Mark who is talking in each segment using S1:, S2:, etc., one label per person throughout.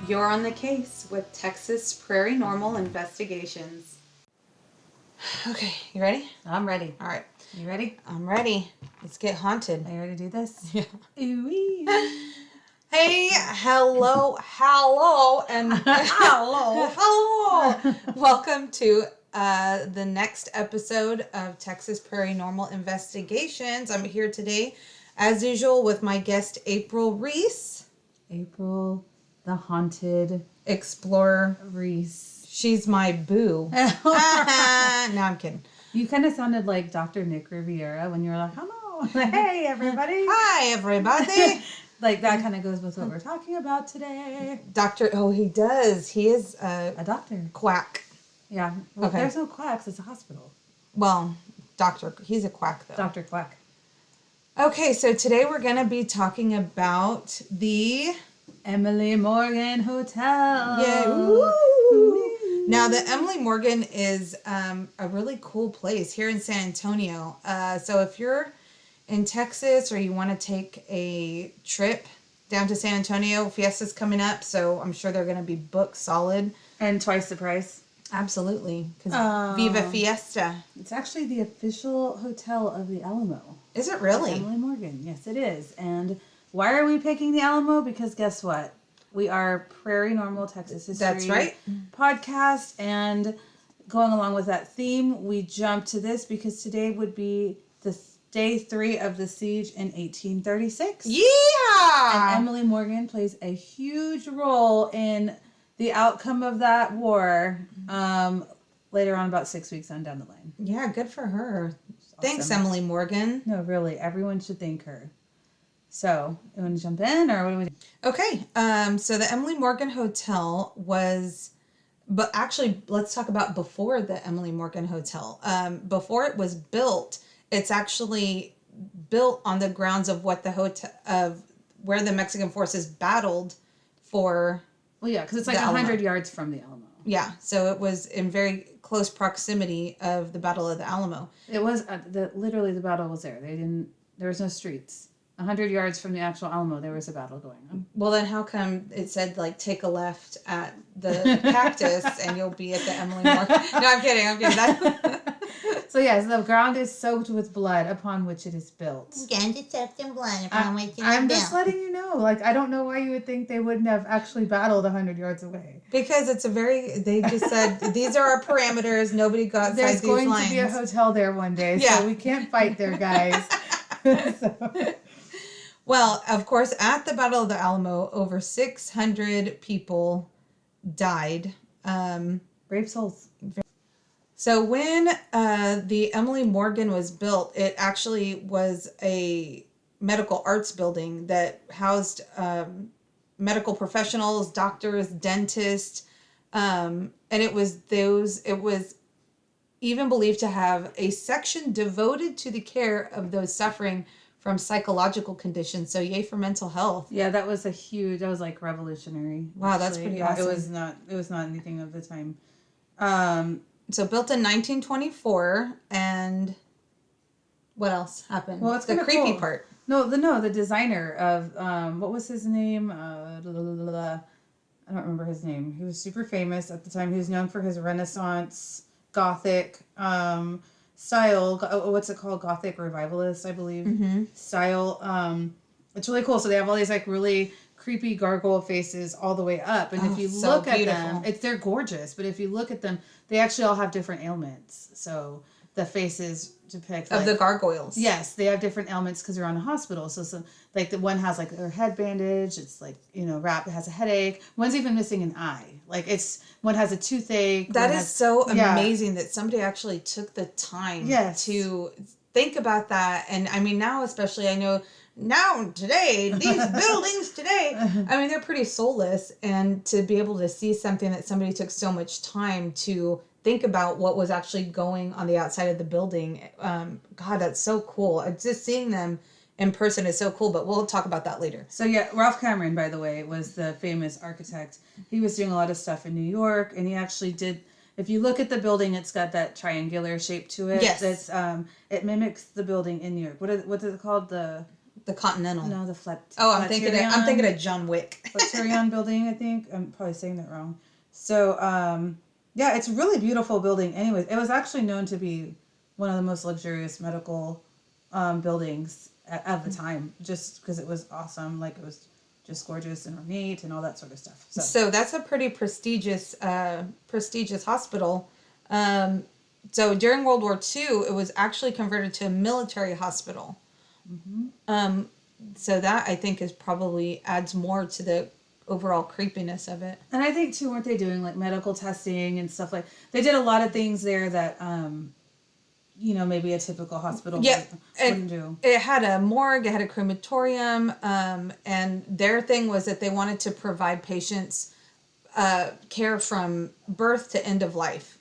S1: You're on the case with Texas Prairie Normal Investigations. Okay, you ready?
S2: I'm ready.
S1: All right.
S2: You ready?
S1: I'm ready. Let's get haunted.
S2: Are you ready to do this?
S1: Yeah.
S2: Ooh-wee.
S1: Hey, hello, and hello. Welcome to the next episode of Texas Prairie Normal Investigations. I'm here today, as usual, with my guest April Reese.
S2: April, the haunted
S1: Explorer.
S2: Reese.
S1: She's my boo. No, I'm kidding.
S2: You kind of sounded like Dr. Nick Riviera when you were like, hello. Hey, everybody.
S1: Hi, everybody.
S2: Like, that kind of goes with what we're talking about today.
S1: He does. He is
S2: a doctor.
S1: Quack.
S2: Yeah. Well,
S1: Okay.
S2: There's no quacks. It's a hospital.
S1: Well, he's a quack, though.
S2: Dr. Quack.
S1: Okay, so today we're going to be talking about the
S2: Emily Morgan Hotel.
S1: Yeah. Woo. Now, the Emily Morgan is a really cool place here in San Antonio. So if you're in Texas or you want to take a trip down to San Antonio, Fiesta's coming up, so I'm sure they're going to be booked solid.
S2: And twice the price.
S1: Absolutely, because Viva Fiesta.
S2: It's actually the official hotel of the Alamo.
S1: Is it really?
S2: Emily Morgan. Yes, it is. And why are we picking the Alamo? Because guess what? We are Prairie Normal Texas History.
S1: That's right.
S2: Podcast. And going along with that theme, we jumped to this because today would be the day 3 of the siege in 1836.
S1: Yeah!
S2: And Emily Morgan plays a huge role in the outcome of that war later on, about 6 weeks on down the line.
S1: Yeah, good for her.
S2: Awesome.
S1: Thanks, Emily Morgan.
S2: No, really, everyone should thank her. So, you want to jump in, or what do we do?
S1: Okay, so the Emily Morgan Hotel was, but actually, let's talk about before the Emily Morgan Hotel. Before it was built, it's actually built on the grounds of what the hotel, of where the Mexican forces battled for.
S2: Well, yeah, because it's like 100 yards from the Alamo.
S1: Yeah, so it was in very close proximity of the Battle of the Alamo.
S2: It was, literally the battle was there. There was no streets. 100 yards from the actual Alamo, there was a battle going on.
S1: Well, then how come it said, like, take a left at the cactus and you'll be at the Emily Morgan? No, I'm kidding.
S2: So, yes, the ground is soaked with blood upon which it is built.
S3: Ground is soaked in blood upon which it is
S2: I'm
S3: built.
S2: just letting you know. Like, I don't know why you would think they wouldn't have actually battled 100 yards away.
S1: Because they just said, these are our parameters, nobody go outside
S2: There's
S1: these
S2: going
S1: lines.
S2: to be a hotel there one day,
S1: Yeah.
S2: so we can't fight there, guys. So.
S1: Well, of course, at the Battle of the Alamo, over 600 people died.
S2: Brave souls.
S1: So when the Emily Morgan was built, it actually was a medical arts building that housed medical professionals, doctors, dentists, and it was even believed to have a section devoted to the care of those suffering from psychological conditions. So yay for mental health.
S2: Yeah, that was like revolutionary.
S1: Wow,
S2: actually.
S1: that's pretty
S2: yeah,
S1: awesome.
S2: It was not anything of the time.
S1: So built in 1924, and what else happened?
S2: Well, it's
S1: the
S2: kinda
S1: creepy
S2: cool.
S1: part.
S2: The designer of what was his name? I don't remember his name. He was super famous at the time. He was known for his Renaissance Gothic style. What's it called? Gothic revivalist, I believe. Style. It's really cool. So they have all these like really creepy gargoyle faces all the way up, and if you look at them, they're gorgeous. But if you look at them, they actually all have different ailments. So the faces depict
S1: Of the gargoyles.
S2: Yes, they have different ailments because they're on a hospital. So some, like the one has like their head bandage. It's like, wrapped. It has a headache. One's even missing an eye. Like one has a toothache.
S1: That is so amazing that somebody actually took the time to think about that. And I mean, now especially, I know today, these buildings today, I mean, they're pretty soulless. And to be able to see something that somebody took so much time to think about what was actually going on the outside of the building. God, that's so cool. Just seeing them in person is so cool, but we'll talk about that later.
S2: So yeah, Ralph Cameron, by the way, was the famous architect. He was doing a lot of stuff in New York, and he actually did, if you look at the building, it's got that triangular shape to it.
S1: Yes.
S2: That's, it mimics the building in New York. What is it called?
S1: The Continental.
S2: No, the
S1: I'm thinking of John Wick.
S2: Flatiron building, I think. I'm probably saying that wrong. So, yeah, it's a really beautiful building. Anyways, it was actually known to be one of the most luxurious medical buildings at the time, just because it was awesome. Like, it was just gorgeous and ornate and all that sort of stuff.
S1: So that's a pretty prestigious hospital. So during World War II, it was actually converted to a military hospital. Mm-hmm. So that, I think, is probably adds more to the overall creepiness of it.
S2: And I think, too, weren't they doing, like, medical testing and stuff like... They did a lot of things there that, maybe a typical hospital wouldn't do.
S1: It had a morgue, it had a crematorium, and their thing was that they wanted to provide patients care from birth to end of life.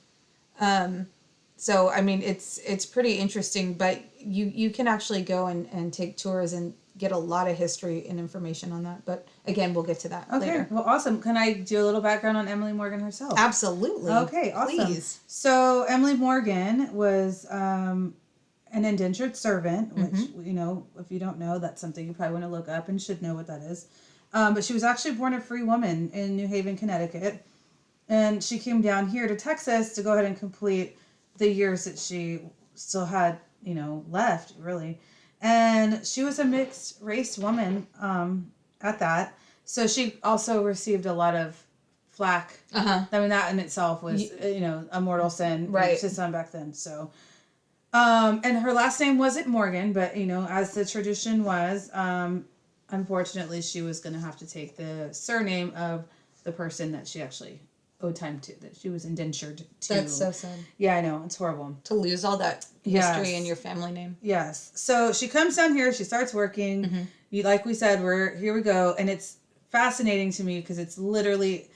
S1: So, I mean, it's pretty interesting, but you can actually go and take tours and get a lot of history and information on that. But again, we'll get to that later.
S2: Okay, well, awesome. Can I do a little background on Emily Morgan herself?
S1: Absolutely.
S2: Okay, awesome. Please. So Emily Morgan was an indentured servant, which, if you don't know, that's something you probably want to look up and should know what that is. But she was actually born a free woman in New Haven, Connecticut. And she came down here to Texas to go ahead and complete the years that she still had, left, really. And she was a mixed race woman at that. So she also received a lot of flack. Uh-huh. I mean, that in itself was, a mortal sin to some back then. So, and her last name wasn't Morgan, but, as the tradition was, unfortunately, she was going to have to take the surname of the person that she actually owed time to, that she was indentured to.
S1: That's so sad.
S2: Yeah, I know. It's horrible.
S1: To lose all that history in your family name.
S2: Yes. So she comes down here, she starts working. Mm-hmm. Like we said, here we go. And it's fascinating to me because it's literally,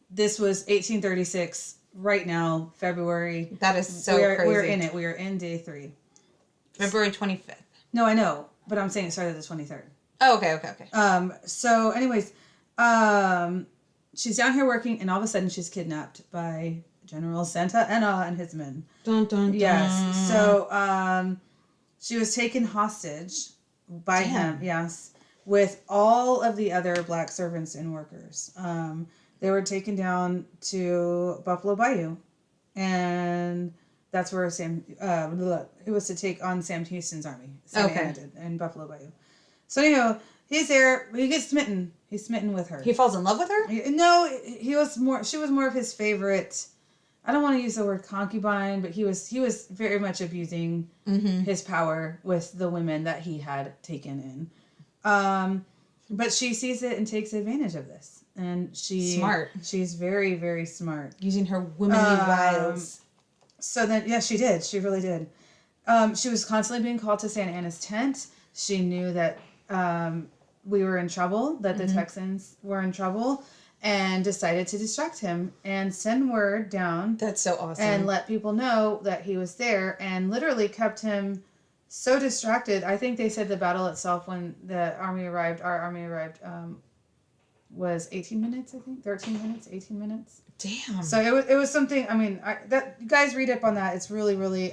S2: this was 1836 right now, February.
S1: That is so crazy.
S2: We're in it. We are in day 3.
S1: February 25th.
S2: No, I know. But I'm saying it started the 23rd.
S1: Oh, okay.
S2: So anyways, she's down here working, and all of a sudden she's kidnapped by General Santa Anna and his men.
S1: Dun, dun, dun.
S2: Yes. So she was taken hostage by him, yes, with all of the other black servants and workers. They were taken down to Buffalo Bayou, and that's where it was to take on Sam Houston's army. Santa Anna did, in Buffalo Bayou. So anyhow, he's there. He gets smitten. He's smitten with her.
S1: He falls in love with her?
S2: No, she was more of his favorite. I don't want to use the word concubine, but he was very much abusing his power with the women that he had taken in. But she sees it and takes advantage of this. And she's very, very smart.
S1: Using her womanly wiles.
S2: So then, yeah, she did. She really did. She was constantly being called to Santa Anna's tent. She knew that we were in trouble, that the Texans were in trouble, and decided to distract him and send word down.
S1: That's so awesome.
S2: And let people know that he was there, and literally kept him so distracted. I think they said the battle itself, when our army arrived, was 18 minutes, I think. 13 minutes, 18 minutes.
S1: Damn. So
S2: it was something, I mean, you guys read up on that. It's really, really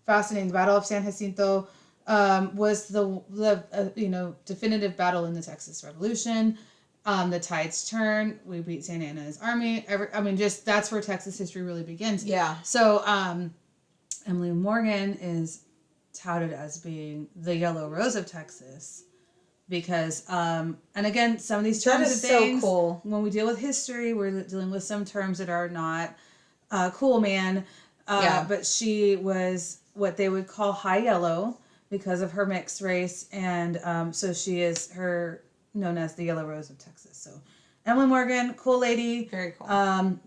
S2: fascinating. The Battle of San Jacinto was the definitive battle in the Texas Revolution. The tides turn. We beat Santa Anna's army. That's where Texas history really begins.
S1: Yeah.
S2: So Emily Morgan is touted as being the Yellow Rose of Texas because, and again, some of these terms and things,
S1: so cool.
S2: When we deal with history, we're dealing with some terms that are not cool, man. But she was what they would call high yellow because of her mixed race, and so she is known as the Yellow Rose of Texas. So Emily Morgan, cool lady.
S1: Very cool.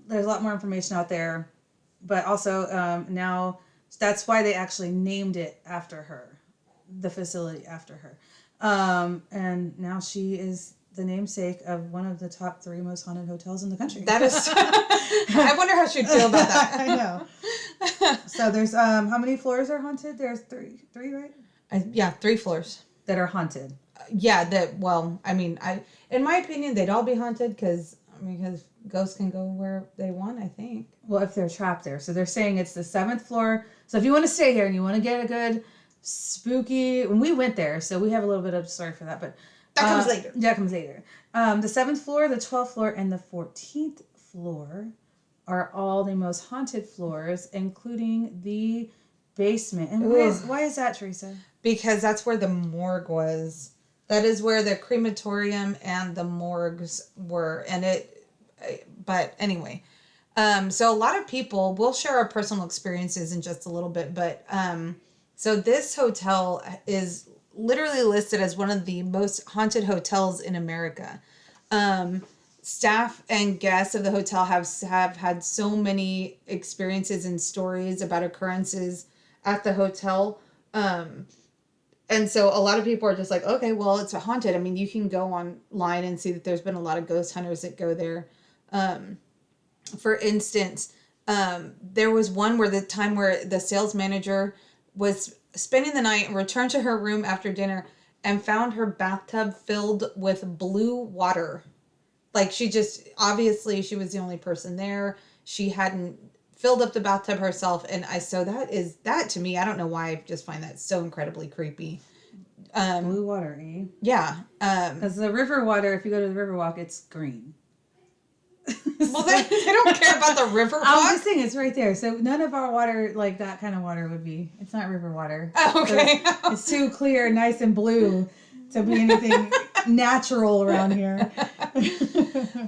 S2: There's a lot more information out there, but also now that's why they actually named it after her, the facility after her. And now she is the namesake of one of the top 3 most haunted hotels in the country.
S1: That is, I wonder how she'd feel about that.
S2: I know. So there's, how many floors are haunted? There's three, right?
S1: 3 floors.
S2: That are haunted.
S1: In my opinion, they'd all be haunted because ghosts can go where they want, I think.
S2: Well, if they're trapped there. So they're saying it's the 7th floor. So if you want to stay here and you want to get a good spooky. When we went there, so we have a little bit of story for that, but
S1: that comes later.
S2: That comes later. The 7th floor, the 12th floor, and the 14th floor are all the most haunted floors, including the basement. And why is that, Teresa?
S1: Because that's where the morgue was. That is where the crematorium and the morgues were. But anyway, so a lot of people, we'll share our personal experiences in just a little bit, but so this hotel is literally listed as one of the most haunted hotels in America. Staff and guests of the hotel have had so many experiences and stories about occurrences at the hotel. And so a lot of people are just like, okay, well, it's haunted. I mean, you can go online and see that there's been a lot of ghost hunters that go there. For instance, there was one where the sales manager was spending the night and returned to her room after dinner and found her bathtub filled with blue water. Like obviously she was the only person there. She hadn't filled up the bathtub herself. And that to me, I don't know why, I just find that so incredibly creepy.
S2: Blue water, eh?
S1: Yeah.
S2: Because the river water, if you go to the Riverwalk, it's green.
S1: Well, they don't care about the river walk.
S2: I'm just saying, it's right there. So none of our water, like that kind of water, would be. It's not river water.
S1: Oh, okay.
S2: It's too clear, nice and blue to be anything natural around here.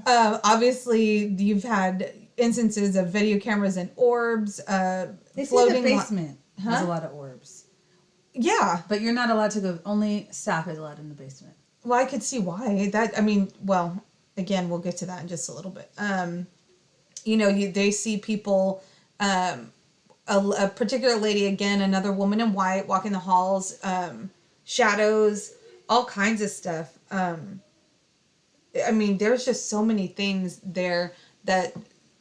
S1: Obviously, you've had instances of video cameras and orbs.
S2: They say the basement has a lot of orbs.
S1: Yeah,
S2: but you're not allowed to go. Only staff is allowed in the basement.
S1: Well, I could see why. Again, we'll get to that in just a little bit. They see people, a particular lady, again, another woman in white, walking the halls, shadows, all kinds of stuff. There's just so many things there that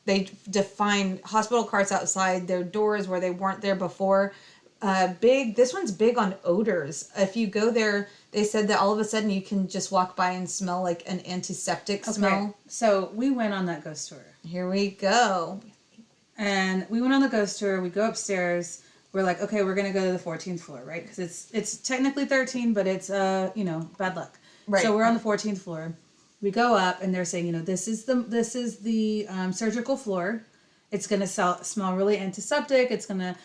S1: they define hospital carts outside, their doors where they weren't there before. This one's big on odors. If you go there, they said that all of a sudden you can just walk by and smell like an antiseptic smell.
S2: So we went on that ghost tour.
S1: Here we go.
S2: And we went on the ghost tour. We go upstairs. We're like, okay, we're going to go to the 14th floor, right? Because it's technically 13, but it's, bad luck. Right. So we're on the 14th floor. We go up and they're saying, this is the surgical floor. It's going to smell really antiseptic. It's going to...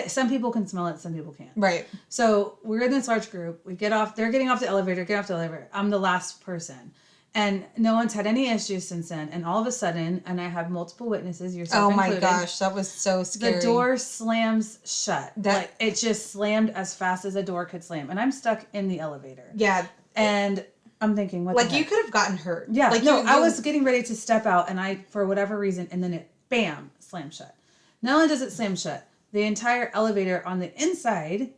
S2: some people can smell it, some people can't. Right. So we're in this large group. We get off, they're getting off the elevator, I'm the last person. And no one's had any issues since then. And all of a sudden, and I have multiple witnesses, yourself included. Oh my gosh,
S1: that was so scary.
S2: The door slams shut. It just slammed as fast as a door could slam. And I'm stuck in the elevator. Yeah. And I'm thinking, what the heck?
S1: You could have gotten hurt.
S2: Yeah. I was getting ready to step out and for whatever reason, and then it, bam, slammed shut. Not only does it slam shut, the entire elevator on the inside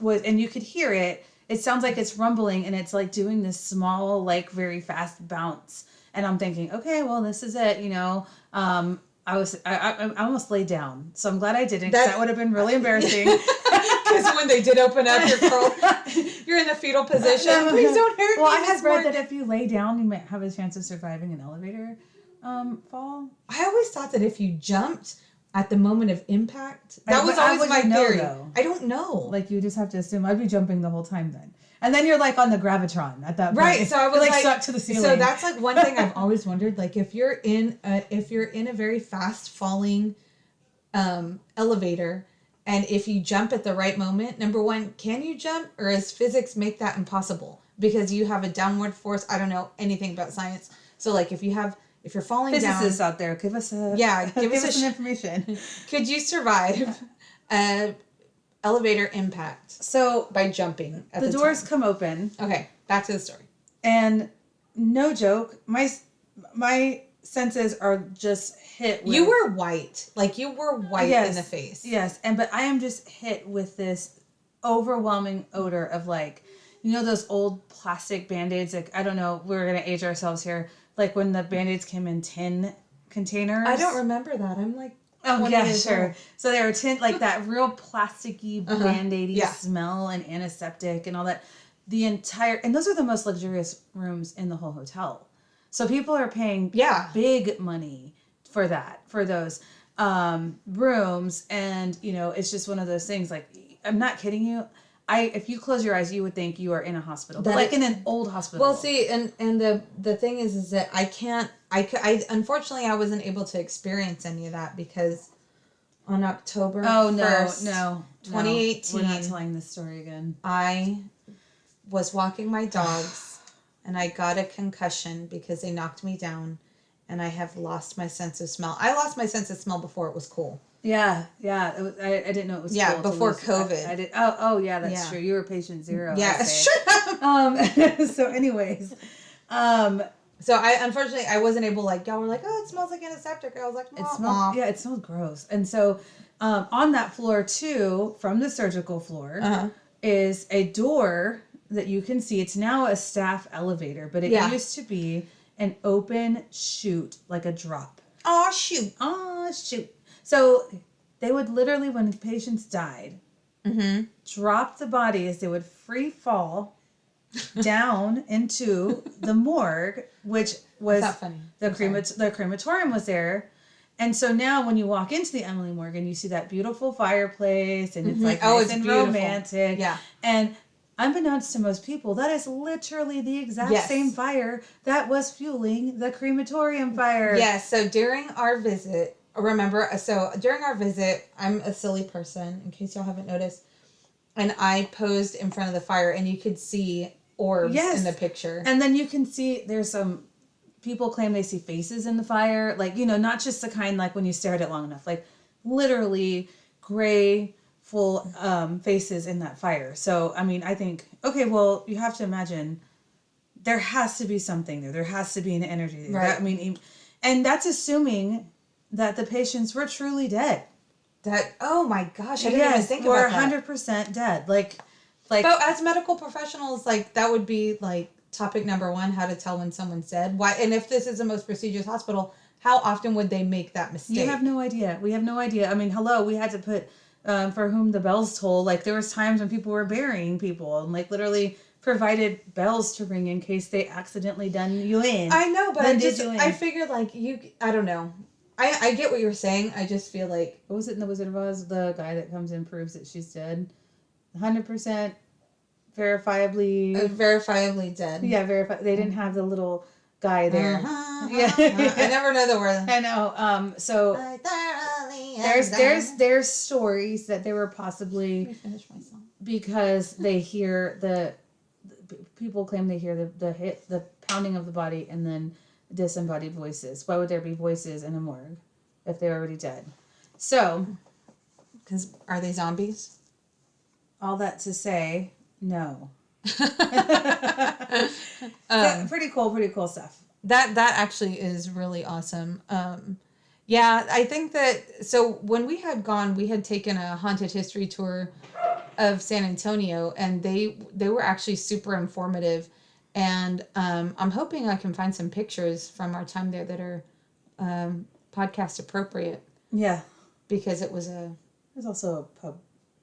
S2: and you could hear it. It sounds like it's rumbling and it's like doing this small, like very fast bounce. And I'm thinking, okay, well, this is it. I almost laid down. So I'm glad I didn't, because that would have been really embarrassing.
S1: Because when they did open up, you're in the fetal position. Please don't hurt me.
S2: Well, I have read that if you lay down, you might have a chance of surviving an elevator fall.
S1: I always thought that if you jumped at the moment of impact, that was always my theory. I don't know.
S2: Like, you just have to assume. I'd be jumping the whole time then. And then you're like on the gravitron at that point.
S1: Right. So I was like
S2: stuck to the ceiling.
S1: So that's like one thing I've always wondered. Like, if you're in a very fast falling elevator, and if you jump at the right moment, number one, can you jump, or does physics make that impossible? Because you have a downward force. I don't know anything about science. So like, if you're falling down,
S2: physicists out there, give us some information.
S1: Could you survive elevator impact?
S2: So
S1: by jumping at
S2: the doors come open.
S1: Okay, back to the story.
S2: And no joke, my senses are just hit with...
S1: You were white. Like, you were white in the face.
S2: Yes, but I am just hit with this overwhelming odor of, like, those old plastic Band-Aids? Like, I don't know, we're going to age ourselves here. Like, when the Band-Aids came in tin containers.
S1: I don't remember that. I'm like...
S2: Oh, yeah, sure. Old. So they were tin, like that real plasticky, Band-Aidy smell and antiseptic and all that. And those are the most luxurious rooms in the whole hotel. So people are paying big money for those rooms. And, it's just one of those things, like, I'm not kidding you. If you close your eyes, you would think you are in a hospital, but like in an old hospital.
S1: Well, see, and the thing is that I unfortunately I wasn't able to experience any of that because on October 1st, 2018,
S2: we're not telling this story again.
S1: I was walking my dogs and I got a concussion because they knocked me down, and I have lost my sense of smell. I lost my sense of smell before it was cool.
S2: Yeah. It was, I didn't know it was cool
S1: before COVID.
S2: I did. Oh, yeah, that's true. You were patient zero.
S1: Yeah, sure.
S2: So anyways,
S1: so I unfortunately I wasn't able, like, y'all were like, oh, it smells like antiseptic. I was like,
S2: it smells gross. And so on that floor too, from the surgical floor, is a door that you can see. It's now a staff elevator, but it used to be an open chute, like a drop.
S1: Oh shoot.
S2: So they would literally, when patients died, drop the bodies. They would free fall down into the morgue, which was the crematorium was there. And so now when you walk into the Emily Morgue and you see that beautiful fireplace and it's like nice and romantic.
S1: Yeah.
S2: And unbeknownst to most people, that is literally the exact same fire that was fueling the crematorium fire.
S1: Yes. So during our visit, I'm a silly person, in case y'all haven't noticed, and I posed in front of the fire, and you could see orbs in the picture.
S2: And then you can see there's some people claim they see faces in the fire, like, not just the kind like when you stare at it long enough, like literally gray full faces in that fire. So I mean, I think, okay, well, you have to imagine there has to be something there. There has to be an energy there.
S1: Right.
S2: And that's assuming that the patients were truly dead.
S1: Oh my gosh, I didn't even think about that.
S2: We're 100% dead. Like.
S1: But as medical professionals, like, that would be like topic number 1: how to tell when someone's dead. Why? And if this is the most prestigious hospital, how often would they make that mistake?
S2: You have no idea. We have no idea. I mean, hello, we had to put for whom the bells toll. Like, there was times when people were burying people and like literally provided bells to ring in case they accidentally done you in.
S1: I know, but I figured, like, I don't know. I get what you're saying. I just feel like,
S2: what was it in The Wizard of Oz? The guy that comes in proves that she's dead. 100% verifiably
S1: dead.
S2: Yeah, they didn't have the little guy there.
S1: I never know the word.
S2: I know. So there's stories that they were possibly because they hear the people claim they hear the pounding of the body and then disembodied voices. Why would there be voices in a morgue if they're already dead? So,
S1: because are they zombies?
S2: All that to say, no. Pretty cool stuff.
S1: That actually is really awesome. Yeah, I think that, so when we had gone, we had taken a haunted history tour of San Antonio, and they were actually super informative. And I'm hoping I can find some pictures from our time there that are podcast appropriate.
S2: Yeah.
S1: Because it was
S2: also a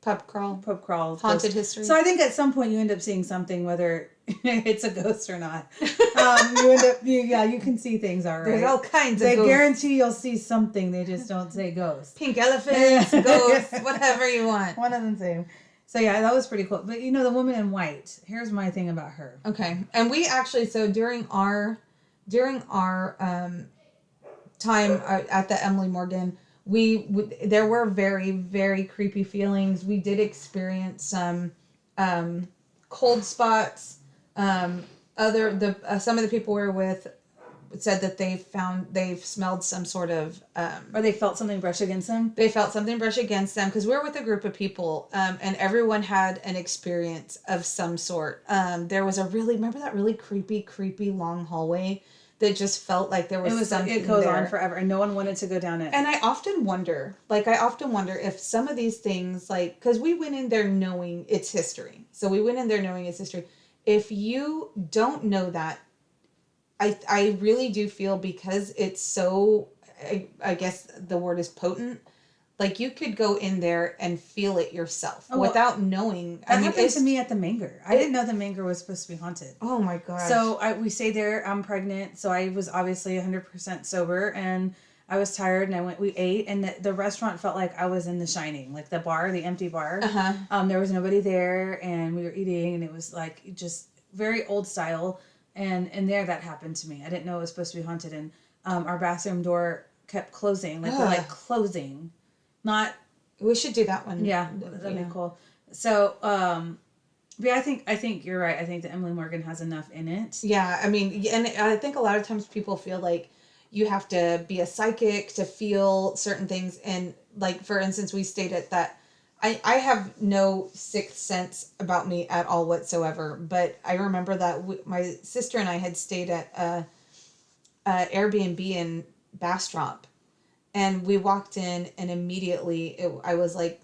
S1: pub crawl.
S2: Haunted
S1: history.
S2: So I think at some point you end up seeing something, whether it's a ghost or not. You can see things, all right.
S1: There's all kinds of
S2: ghosts. They guarantee you'll see something. They just don't say ghost.
S1: Pink elephants, ghosts, whatever you want.
S2: One of them same. So yeah, that was pretty cool. But the woman in white, here's my thing about her.
S1: Okay. And we actually, so during our time at the Emily Morgan, there were very, very creepy feelings. We did experience some cold spots. Some of the people we were with said that they've smelled some sort of
S2: or they felt something brush against them.
S1: They felt something brush against them because we were with a group of people, and everyone had an experience of some sort. There was remember that really creepy long hallway that just felt like there was something there.
S2: It goes on forever, and no one wanted to go down it.
S1: And I often wonder if some of these things, like, because we went in there knowing its history. So we went in there knowing its history. If you don't know that, I really do feel, because it's so, I guess the word is potent, like, you could go in there and feel it yourself without knowing.
S2: That happened to me at the Manger. I didn't know the Manger was supposed to be haunted.
S1: Oh my gosh.
S2: So we stayed there. I'm pregnant, so I was obviously 100% sober, and I was tired, and we ate, and the restaurant felt like I was in The Shining, like the bar, the empty bar. There was nobody there, and we were eating, and it was like just very old style. And there that happened to me. I didn't know it was supposed to be haunted, and our bathroom door kept closing, like closing, not.
S1: We should do that one.
S2: Yeah, that'd be cool. So, yeah, I think you're right. I think that Emily Morgan has enough in it.
S1: Yeah, I mean, and I think a lot of times people feel like you have to be a psychic to feel certain things. And like, for instance, we stayed at that. I have no sixth sense about me at all whatsoever. But I remember that my sister and I had stayed at a Airbnb in Bastrop. And we walked in, and immediately I was like,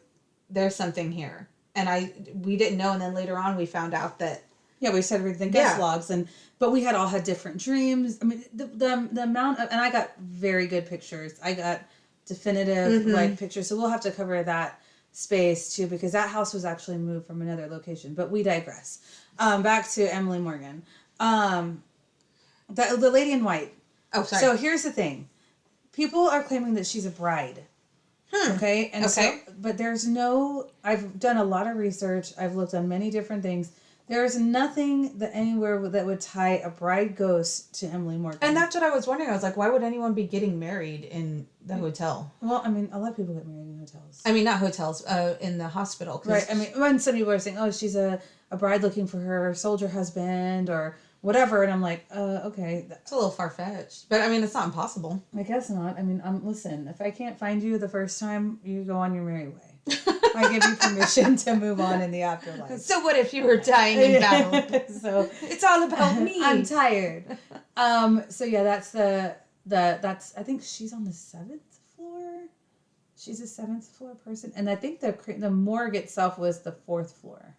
S1: there's something here. And we didn't know. And then later on, we found out that.
S2: Yeah, we said read the guest logs, but we had all had different dreams. I mean, the amount of, and I got very good pictures. I got definitive like pictures. So we'll have to cover that space too, because that house was actually moved from another location. But we digress. Back to Emily Morgan, the lady in white.
S1: Oh, sorry.
S2: So here's the thing, people are claiming that she's a bride. Okay. And so, but there's no. I've done a lot of research. I've looked on many different things. There's nothing that anywhere that would tie a bride ghost to Emily Morgan.
S1: And that's what I was wondering. I was like, why would anyone be getting married in the hotel?
S2: Well, I mean, a lot of people get married in hotels.
S1: I mean, not hotels, in the hospital.
S2: Right. I mean, when some people are saying, oh, she's a bride looking for her soldier husband or whatever. And I'm like, okay.
S1: It's a little far-fetched. But, I mean, it's not impossible.
S2: I guess not. I mean, listen, if I can't find you the first time, you go on your merry way. I give you permission to move on in the afterlife.
S1: So what if you were dying in battle?
S2: So
S1: it's all about me.
S2: I'm tired. So yeah, that's that's I think she's on the 7th floor. She's a 7th floor person, and I think the morgue itself was the 4th floor.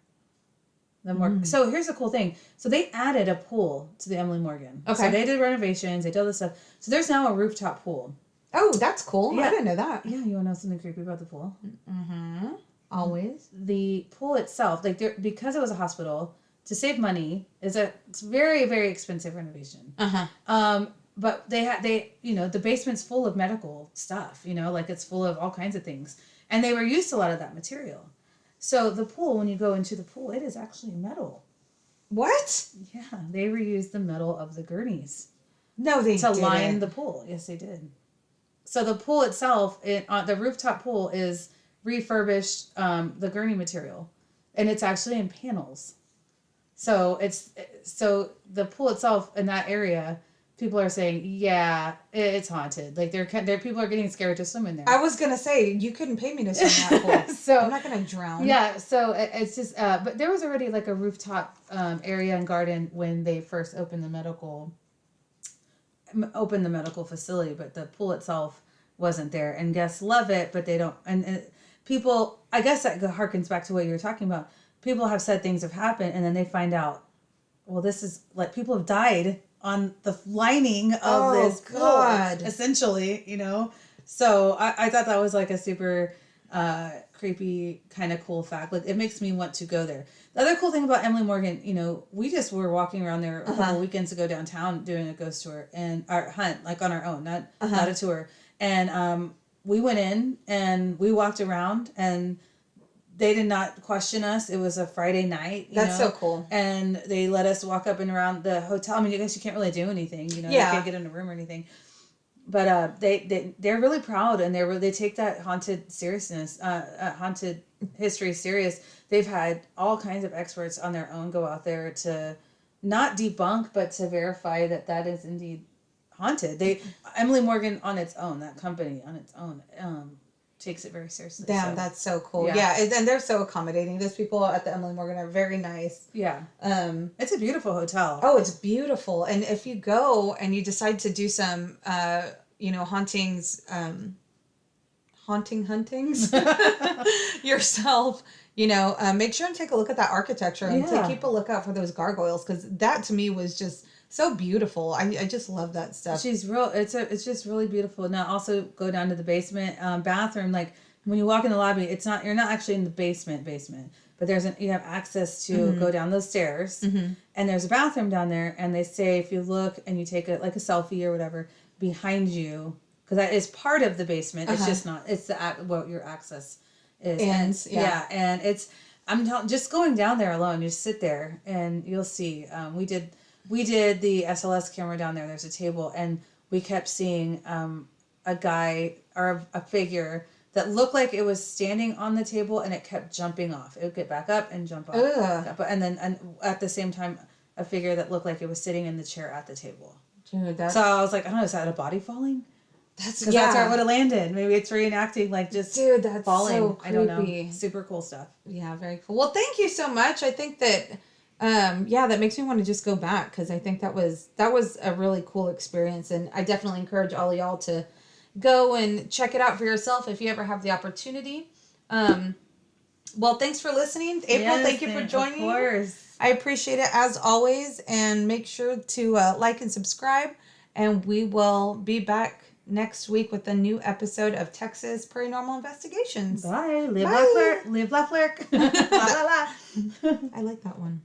S2: The morgue. So here's the cool thing. So they added a pool to the Emily Morgan. Okay. So they did renovations. They did all this stuff. So there's now a rooftop pool.
S1: Oh, that's cool.
S2: Yeah.
S1: I didn't know that.
S2: Yeah, you want to know something creepy about the pool?
S1: Mm-hmm. Always.
S2: The pool itself, like because it was a hospital, to save money, it's very, very expensive renovation. But they the basement's full of medical stuff, like it's full of all kinds of things. And they were used to a lot of that material. So the pool, when you go into the pool, it is actually metal.
S1: What?
S2: Yeah, they reused the metal of the gurneys.
S1: No, they didn't.
S2: To line the pool. Yes, they did. So the pool itself, the rooftop pool is refurbished the gurney material, and it's actually in panels. So the pool itself in that area, people are saying, yeah, it's haunted. Like people are getting scared to swim in there.
S1: I was gonna say you couldn't pay me to swim in that pool, so I'm not gonna drown.
S2: Yeah, so it's just, but there was already like a rooftop area and garden when they first opened the medical facility, but the pool itself wasn't there, and guests love it, but they don't, and people, I guess that harkens back to what you were talking about. People have said things have happened, and then they find out, well, this is like people have died on the lining of this pool, essentially, so I thought that was like a super creepy kind of cool fact. Like, it makes me want to go there. The other cool thing about Emily Morgan, we just were walking around there a couple weekends ago downtown doing a ghost tour and our hunt, like on our own, not a tour. And we went in and we walked around, and they did not question us. It was a Friday night.
S1: That's so cool.
S2: And they let us walk up and around the hotel. I mean, I guess you can't really do anything, You can't get in a room or anything. But they're really proud, and they take that haunted seriousness, haunted history serious. They've had all kinds of experts on their own go out there to not debunk, but to verify that is indeed haunted. Emily Morgan on its own, that company on its own, takes it very seriously.
S1: Damn, that's so cool. Yeah, and they're so accommodating. Those people at the Emily Morgan are very nice.
S2: Yeah. It's a beautiful hotel.
S1: Oh, it's beautiful. And if you go and you decide to do some, hauntings, yourself, make sure and take a look at that architecture and keep a lookout for those gargoyles, because that to me was just so beautiful. I just love that stuff.
S2: It's just really beautiful. Now also go down to the basement bathroom. Like when you walk in the lobby, you're not actually in the basement, but you have access to go down those stairs, and there's a bathroom down there. And they say if you look and you take a selfie or whatever, behind you because that is part of the basement. It's just not. It's what your access is. And it's. Just going down there alone. You sit there and you'll see. We did the SLS camera down there. There's a table, and we kept seeing a guy or a figure that looked like it was standing on the table, and it kept jumping off. It would get back up and jump off. And then at the same time, a figure that looked like it was sitting in the chair at the table.
S1: Dude,
S2: so I was like, I don't know, is that a body falling? That's where it would have landed. Maybe it's reenacting
S1: that's
S2: falling.
S1: So creepy.
S2: I don't know. Super cool stuff.
S1: Yeah, very cool. Well, thank you so much. I think that that makes me want to just go back, because I think that was a really cool experience, and I definitely encourage all of y'all to go and check it out for yourself if you ever have the opportunity. Well, thanks for listening. April, thank you for joining. Of course. I appreciate it as always, and make sure to like and subscribe, and we will be back next week with a new episode of Texas Paranormal Investigations.
S2: Bye. Live, laugh, lurk. La, la, la.
S1: I like that one.